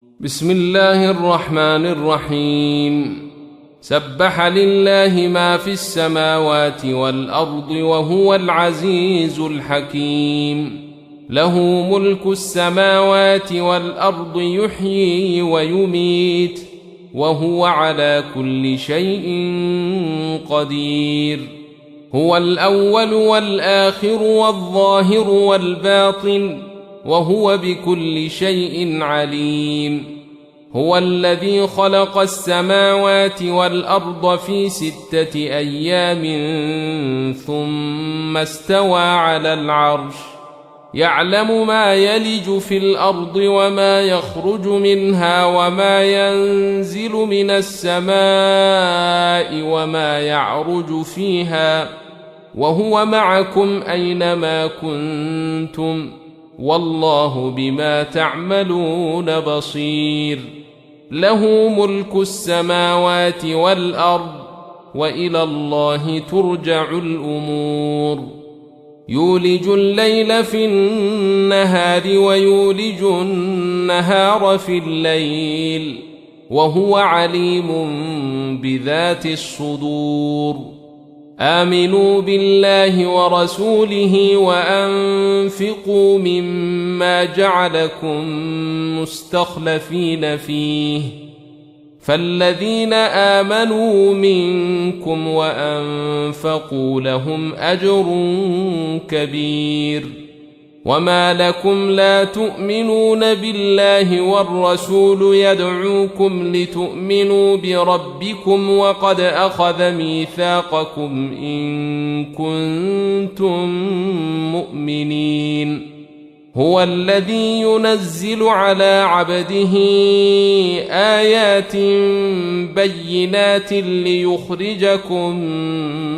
بسم الله الرحمن الرحيم. سبح لله ما في السماوات والأرض وهو العزيز الحكيم. له ملك السماوات والأرض يحيي ويميت وهو على كل شيء قدير. هو الأول والآخر والظاهر والباطن وهو بكل شيء عليم. هو الذي خلق السماوات والأرض في 6 أيام ثم استوى على العرش يعلم ما يلج في الأرض وما يخرج منها وما ينزل من السماء وما يعرج فيها وهو معكم أينما كنتم والله بما تعملون بصير. له ملك السماوات والأرض وإلى الله ترجع الأمور. يولج الليل في النهار ويولج النهار في الليل وهو عليم بذات الصدور. آمنوا بالله ورسوله وأنفقوا مما جعلكم مستخلفين فيه فالذين آمنوا منكم وأنفقوا لهم أجر كبير. وما لكم لا تؤمنون بالله والرسول يدعوكم لتؤمنوا بربكم وقد أخذ ميثاقكم إن كنتم مؤمنين. هو الذي ينزل على عبده آيات بينات ليخرجكم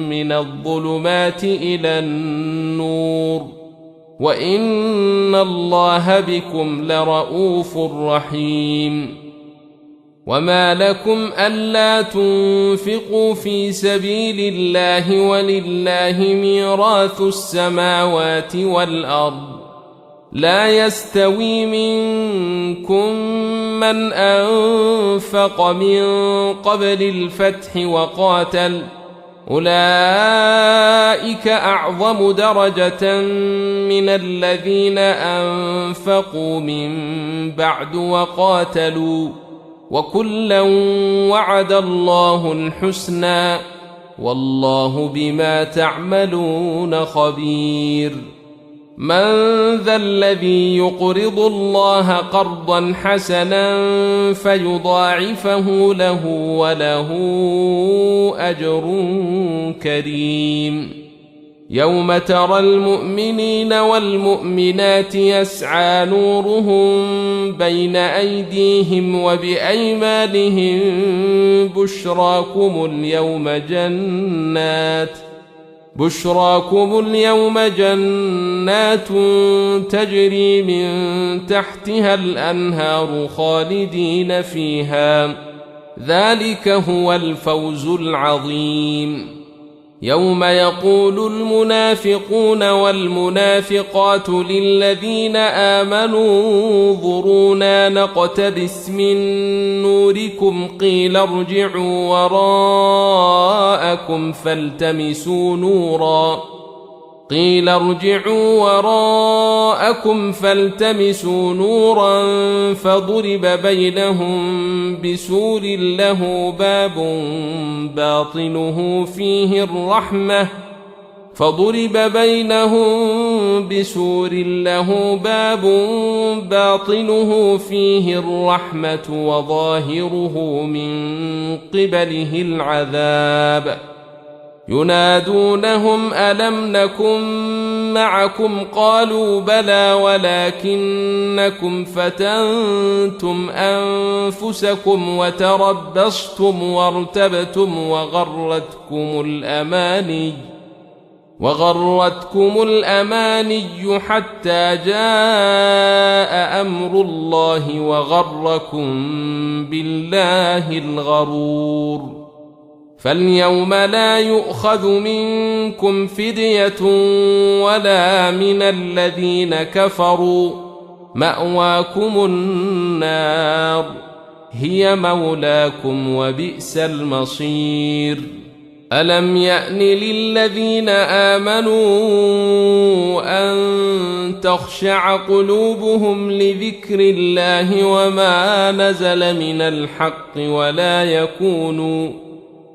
من الظلمات إلى النور وإن الله بكم لرؤوف رحيم. وما لكم ألا تنفقوا في سبيل الله ولله ميراث السماوات والأرض لا يستوي منكم من أنفق من قبل الفتح وقاتل أولئك أعظم درجة من الذين أنفقوا من بعد وقاتلوا وكلا وعد الله الحسنى والله بما تعملون خبير. من ذا الذي يقرض الله قرضا حسنا فيضاعفه له وله أجر كريم. يوم ترى المؤمنين والمؤمنات يسعى نورهم بين أيديهم وبأيمانهم بشراكم اليوم جنات تجري من تحتها الأنهار خالدين فيها ذلك هو الفوز العظيم. يوم يقول المنافقون والمنافقات للذين آمنوا انظرونا نقتبس من نوركم قيل ارجعوا وراءكم فالتمسوا نورا فضرب بينهم بسور له باب باطنه فيه الرحمة وظاهره من قبله العذاب. ينادونهم ألم نكن معكم قالوا بلى ولكنكم فتنتم أنفسكم وتربصتم وارتبتم وغرتكم الأماني حتى جاء أمر الله وغركم بالله الغرور. فاليوم لا يؤخذ منكم فدية ولا من الذين كفروا مأواكم النار هي مولاكم وبئس المصير. ألم يأن للذين آمنوا أن تخشع قلوبهم لذكر الله وما نزل من الحق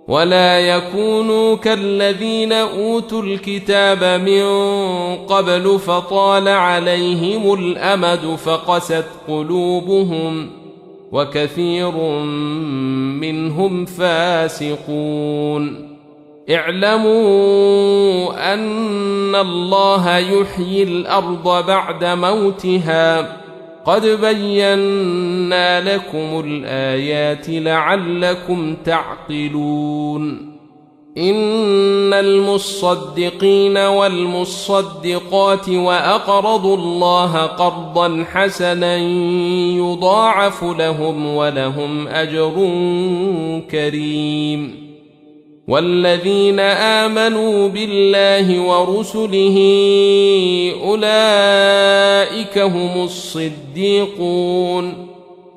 ولا يكونوا كالذين أوتوا الكتاب من قبل فطال عليهم الأمد فقست قلوبهم وكثير منهم فاسقون. اعلموا أن الله يحيي الأرض بعد موتها قد بينا لكم الآيات لعلكم تعقلون. إن المصدقين والمصدقات وأقرضوا الله قرضا حسنا يضاعف لهم ولهم أجر كريم. والذين آمنوا بالله ورسله أولئك هم الصديقون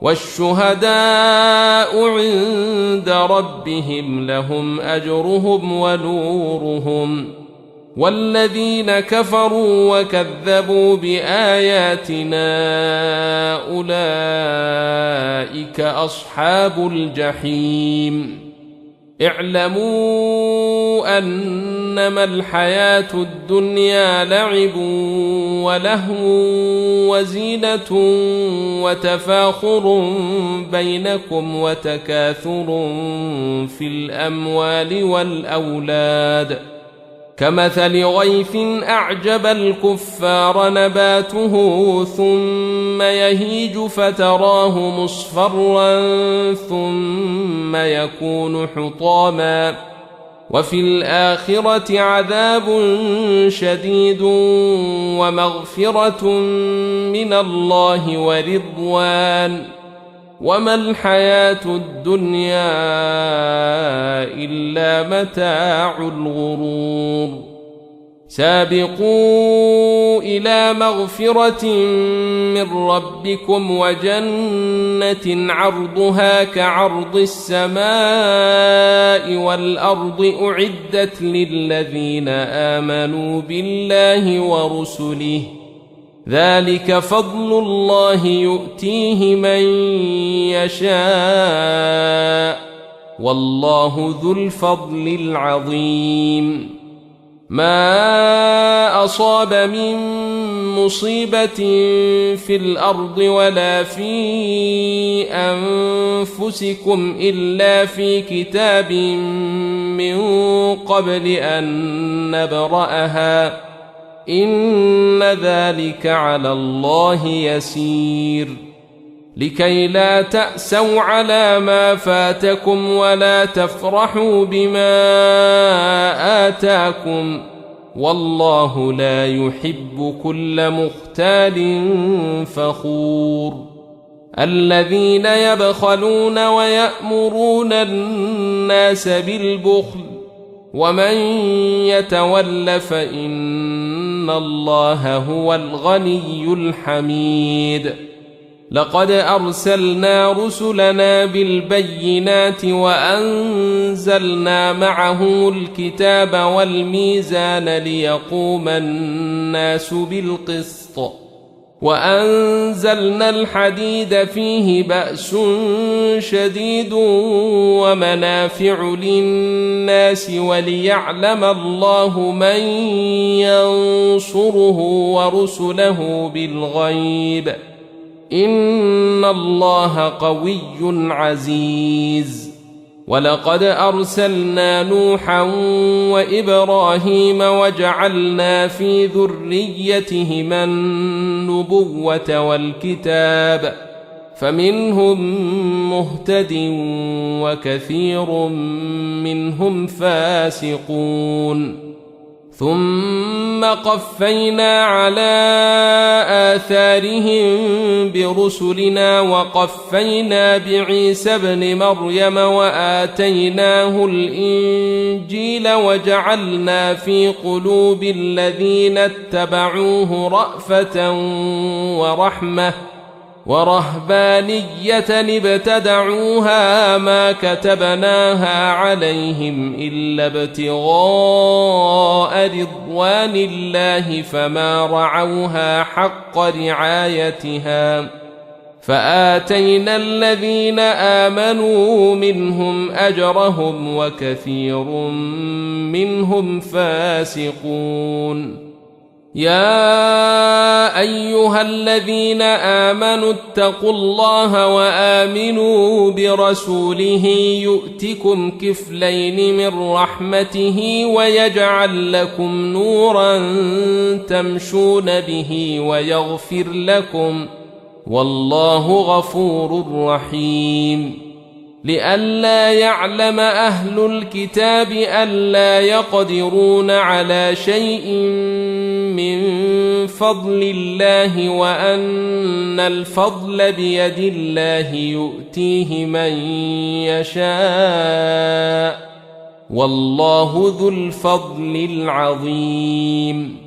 والشهداء عند ربهم لهم أجرهم ونورهم. والذين كفروا وكذبوا بآياتنا أولئك أصحاب الجحيم. اعلموا أنما الحياة الدنيا لعب ولهو وزينة وتفاخر بينكم وتكاثر في الأموال والأولاد كمثل غيث أعجب الكفار نباته ثم يهيج فتراه مصفرا ثم يكون حطاما وفي الآخرة عذاب شديد ومغفرة من الله ورضوان وما الحياة الدنيا إلا متاع الغرور. سابقوا إلى مغفرة من ربكم وجنة عرضها كعرض السماء والأرض أعدت للذين آمنوا بالله ورسله ذلك فضل الله يؤتيه من يشاء والله ذو الفضل العظيم. ما أصاب من مصيبة في الأرض ولا في أنفسكم إلا في كتاب من قبل أن نبرأها إن ذلك على الله يسير. لكي لا تأسوا على ما فاتكم ولا تفرحوا بما آتاكم والله لا يحب كل مختال فخور. الذين يبخلون ويأمرون الناس بالبخل ومن يتول فإن الله هو الغني الحميد. لقد أرسلنا رسلنا بالبينات وأنزلنا معهم الكتاب والميزان ليقوم الناس بالقسط وأنزلنا الحديد فيه بأس شديد ومنافع للناس وليعلم الله من ينصره ورسله بالغيب إن الله قوي عزيز. ولقد أرسلنا نوحا وإبراهيم وجعلنا في ذريتهما النبوة والكتاب فمنهم مهتد وكثير منهم فاسقون. ثم قفينا على آثارهم برسلنا وقفينا بعيسى ابن مريم وآتيناه الإنجيل وجعلنا في قلوب الذين اتبعوه رأفة ورحمة ورهبانية ابتدعوها ما كتبناها عليهم إلا ابتغاء رضوان الله فما رعوها حق رعايتها فآتينا الذين آمنوا منهم أجرهم وكثير منهم فاسقون. يا أيها الذين آمنوا اتقوا الله وآمنوا برسوله يؤتكم كفلين من رحمته ويجعل لكم نورا تمشون به ويغفر لكم والله غفور رحيم. لئلا يعلم أهل الكتاب ألا يقدرون على شيء من فضل الله وأن الفضل بيد الله يؤتيه من يشاء والله ذو الفضل العظيم.